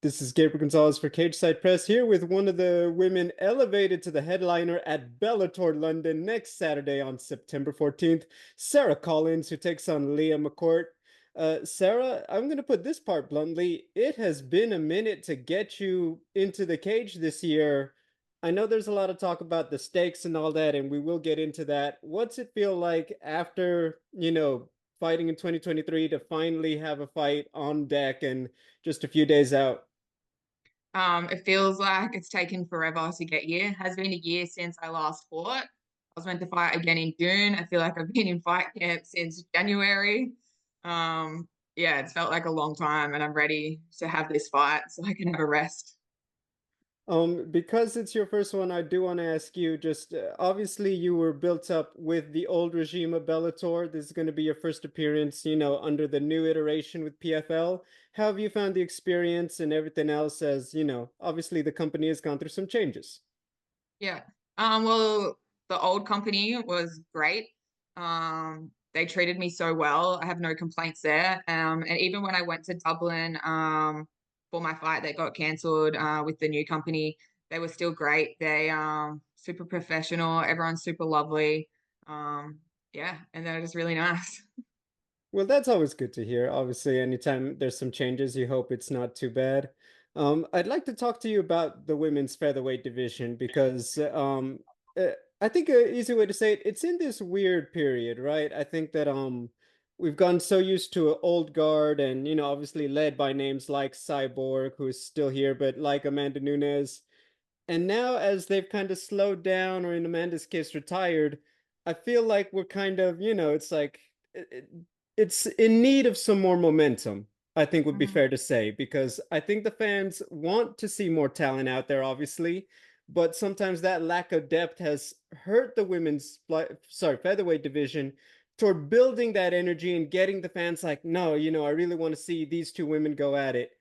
This is Gabriel Gonzalez for Cage Side Press here with one of the women elevated to the headliner at Bellator London next Saturday on September 14th, Sara Collins, who takes on Leah McCourt. Sara, I'm going to put this part bluntly. It has been a minute to get you into the cage this year. I know there's a lot of talk about the stakes and all that, and we will get into that. What's it feel like after, fighting in 2023 to finally have a fight on deck and just a few days out? It feels like it's taken forever to get here. It has been a year since I last fought. I was meant to fight again in June. I feel like I've been in fight camp since January. Yeah, it's felt like a long time, and I'm ready to have this fight so I can have a rest. Because it's your first one, I do want to ask you just obviously you were built up with the old regime of Bellator. This is going to be your first appearance, under the new iteration with PFL. How have you found the experience and everything else as, obviously the company has gone through some changes? Yeah. Well, the old company was great. They treated me so well. I have no complaints there. And even when I went to Dublin, for my fight that got cancelled, with the new company, they were still great. They super professional. Everyone's super lovely. Yeah, and they're just really nice. Well, that's always good to hear. Obviously, anytime there's some changes, you hope it's not too bad. I'd like to talk to you about the women's featherweight division because I think an easy way to say it, it's in this weird period, right? I think that we've gotten so used to an old guard and obviously led by names like Cyborg, who is still here, but like Amanda Nunes. And now, as they've kind of slowed down, or in Amanda's case, retired, I feel like we're kind of, it's like it's in need of some more momentum, I think would be Mhm. fair to say, because I think the fans want to see more talent out there, obviously, but sometimes that lack of depth has hurt the featherweight division toward building that energy and getting the fans like, no, I really want to see these two women go at it.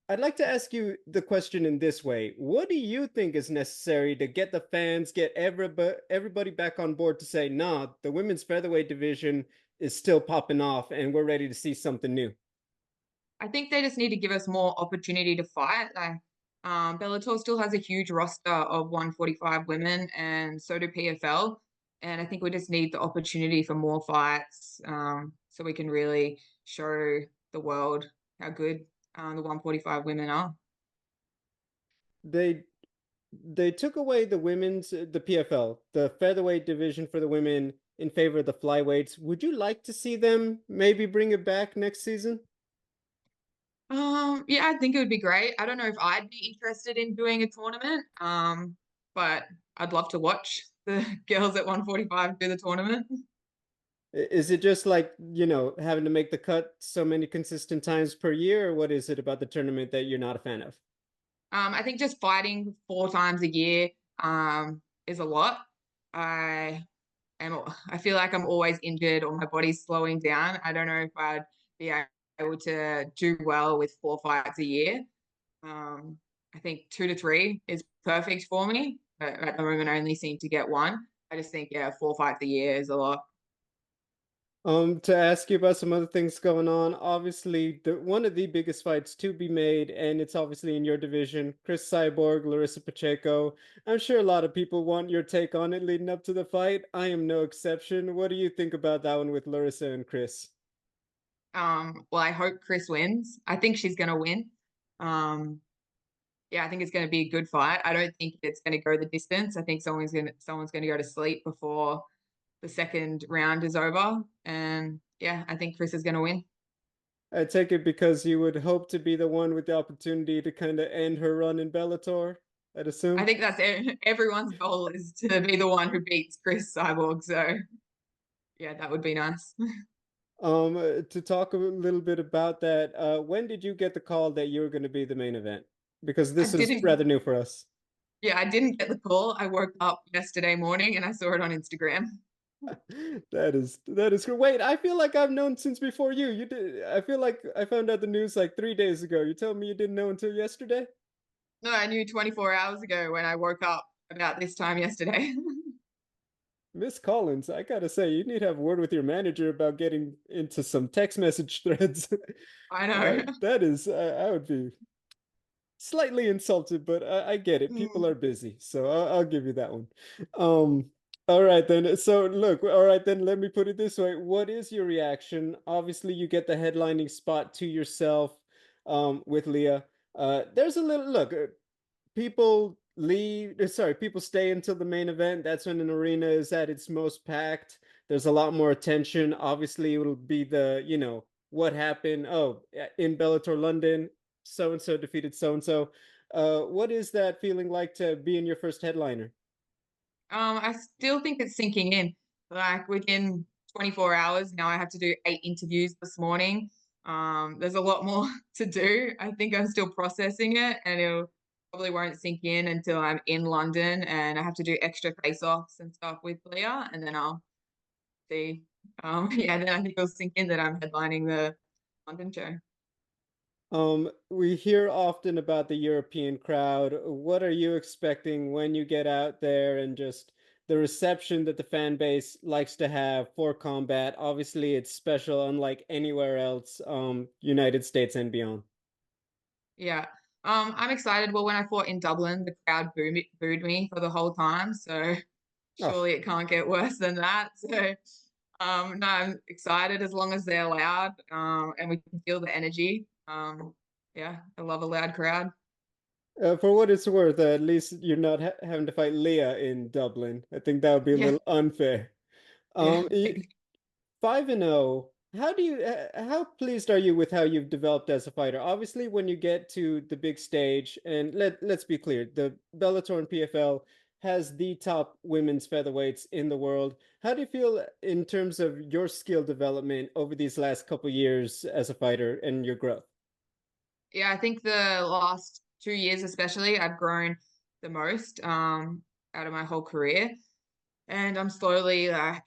I'd like to ask you the question in this way. What do you think is necessary to get the fans, get everybody back on board to say, nah, the women's featherweight division is still popping off and we're ready to see something new? I think they just need to give us more opportunity to fight. Like, Bellator still has a huge roster of 145 women, and so do PFL. And I think we just need the opportunity for more fights, so we can really show the world how good the 145 women are. They they took away the PFL, the featherweight division for the women in favor of the flyweights. Would you like to see them maybe bring it back next season? Yeah, I think it would be great. I don't know if I'd be interested in doing a tournament, but I'd love to watch the girls at 145 do the tournament. Is it just like, having to make the cut so many consistent times per year, or what is it about the tournament that you're not a fan of? I think just fighting 4 times a year is a lot. I I feel like I'm always injured or my body's slowing down. I don't know if I'd be able to do well with 4 fights a year. Um, I think 2 to 3 is perfect for me. But at the moment, I only seem to get one. I just think, yeah, 4 fights a year is a lot. To ask you about some other things going on. Obviously, the one of the biggest fights to be made, and it's obviously in your division, Cris Cyborg, Larissa Pacheco. I'm sure a lot of people want your take on it leading up to the fight. I am no exception. What do you think about that one with Larissa and Cris? Well, I hope Cris wins. I think she's going to win. Um, yeah, I think it's going to be a good fight. I don't think it's going to go the distance. I think someone's going to go to sleep before the second round is over. And yeah, I think Cris is going to win. I take it because you would hope to be the one with the opportunity to kind of end her run in Bellator, I'd I assume. think that's everyone's goal is to be the one who beats Cris Cyborg. So yeah, that would be nice. To talk a little bit about that, when did you get the call that you were going to be the main event? Because I this is didn't, rather new for us. yeah, I didn't get the call. I woke up yesterday morning and I saw it on Instagram. That is great. Wait, I feel like I've known since before you. You did. I feel like I found out the news like 3 days ago. You told me you didn't know until yesterday? No, I knew 24 hours ago when I woke up about this time yesterday. Miss Collins, I gotta say, you need to have a word with your manager about getting into some text message threads. I know. That is, I would be. slightly insulted, but I get it. People are Mm. busy, so I'll give you that one. Um, all right then. So look, all right then. Let me put it this way: what is your reaction? Obviously, you get the headlining spot to yourself, with Leah. There's a little look. People leave, sorry, people stay until the main event. That's when an arena is at its most packed. There's a lot more attention. Obviously, it'll be the, what happened. Oh, in Bellator London, so and so defeated so and so. What is that feeling like to be in your first headliner? I still think it's sinking in. Like within 24 hours, now I have to do 8 interviews this morning. There's a lot more to do. I think I'm still processing it, and it'll probably won't sink in until I'm in London and I have to do extra face-offs and stuff with Leah, and then I'll see. Yeah, then I think it'll sink in that I'm headlining the London show. We hear often about the European crowd. What are you expecting when you get out there and just the reception that the fan base likes to have for combat? Obviously, it's special, unlike anywhere else, United States and beyond. Yeah. I'm excited. Well, when I fought in Dublin, the crowd booed me for the whole time. So Oh, surely it can't get worse than that. So no, I'm excited as long as they're loud, and we can feel the energy. Yeah, I love a loud crowd. for what it's worth, at least you're not ha having to fight Leah in Dublin. I think that would be a Yeah, little unfair. yeah. Um, 5-0. How pleased are you with how you've developed as a fighter? Obviously, when you get to the big stage, and let's be clear, the Bellator and PFL has the top women's featherweights in the world. How do you feel in terms of your skill development over these last couple years as a fighter and your growth? Yeah, I think the last 2 years, especially, I've grown the most out of my whole career. And I'm slowly like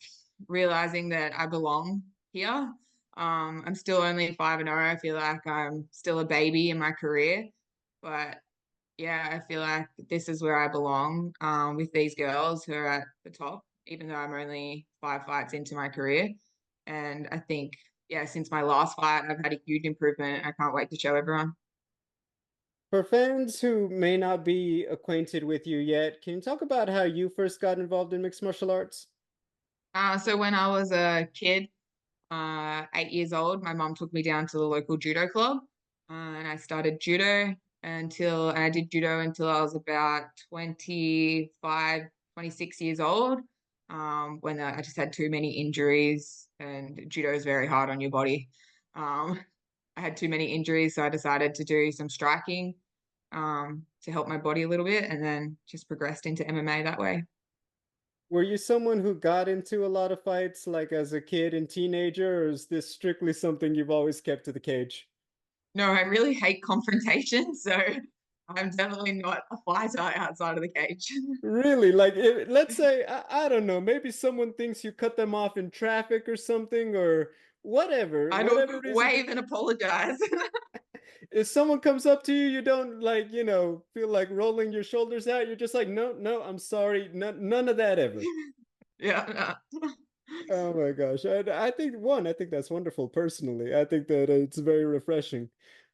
realizing that I belong here. I'm still only 5-0. I feel like I'm still a baby in my career, but yeah, I feel like this is where I belong with these girls who are at the top, even though I'm only 5 fights into my career. And I think, yeah, since my last fight, I've had a huge improvement. I can't wait to show everyone. For fans who may not be acquainted with you yet, can you talk about how you first got involved in mixed martial arts? So when I was a kid, 8 years old, my mom took me down to the local judo club, and I started judo and I did judo until I was about 25, 26 years old. When I just had too many injuries, and judo is very hard on your body. Um, I had too many injuries, so I decided to do some striking to help my body a little bit, and then just progressed into MMA that way. Were you someone who got into a lot of fights like as a kid and teenager, or is this strictly something you've always kept to the cage? No, I really hate confrontation, so I'm definitely not a fighter outside of the cage. Really? Like, let's say, I don't know, maybe someone thinks you cut them off in traffic or something, or I whatever don't reason. wave and apologize. If someone comes up to you, you don't like, feel like rolling your shoulders out. You're just like, no, no, I'm sorry. None of that ever. Yeah, no. Oh my gosh. I think that's wonderful personally. I think that it's very refreshing.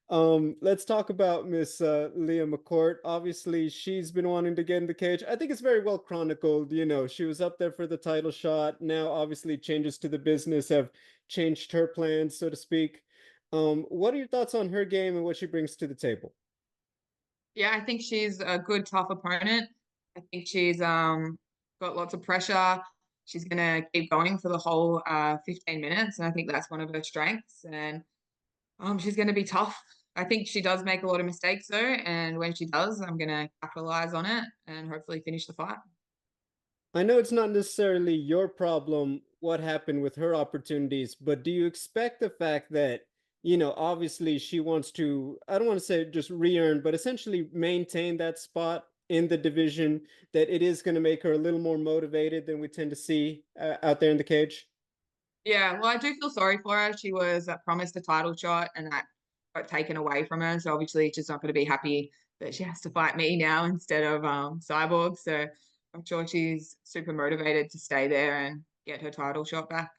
Let's talk about Miss Leah McCourt. Obviously, she's been wanting to get in the cage. I think it's very well chronicled. She was up there for the title shot. Now, obviously, changes to the business have changed her plans, so to speak. What are your thoughts on her game and what she brings to the table? Yeah, I think she's a good, tough opponent. I think she's got lots of pressure. She's gonna keep going for the whole 15 minutes, and I think that's one of her strengths. And she's gonna be tough. I think she does make a lot of mistakes though, and when she does, I'm gonna capitalize on it and hopefully finish the fight. I know it's not necessarily your problem what happened with her opportunities, but do you expect the fact that, obviously she wants to, I don't want to say just re-earn, but essentially maintain that spot in the division, that it is going to make her a little more motivated than we tend to see out there in the cage? Yeah, well, I do feel sorry for her. She was promised a title shot and that got taken away from her. So obviously she's not going to be happy that she has to fight me now instead of Cyborg. So I'm sure she's super motivated to stay there and get her title shot back.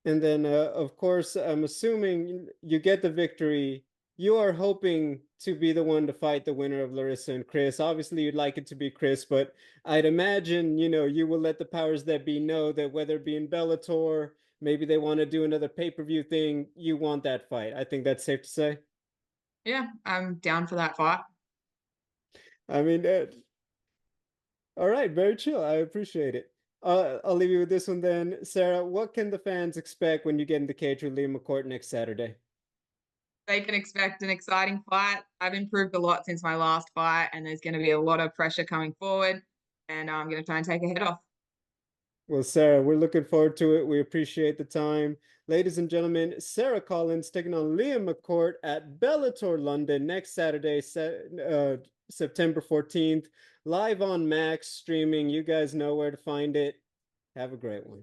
And then, of course, I'm assuming you get the victory. you are hoping to be the one to fight the winner of Larissa and Cris. Obviously, you'd like it to be Cris, but I'd imagine, you will let the powers that be know that whether it be in Bellator, maybe they want to do another pay-per-view thing, you want that fight. I think that's safe to say. Yeah, I'm down for that fight. I mean, all right, very chill. I appreciate it. I'll leave you with this one then. Sarah, what can the fans expect when you get in the cage with Leah McCourt next Saturday? They can expect an exciting fight. I've improved a lot since my last fight, and there's going to be a lot of pressure coming forward. And I'm going to try and take a head off. Well, Sarah, we're looking forward to it. We appreciate the time. Ladies and gentlemen, Sara Collins taking on Leah McCourt at Bellator London next Saturday, September 14th, live on Max streaming. You guys know where to find it. Have a great one.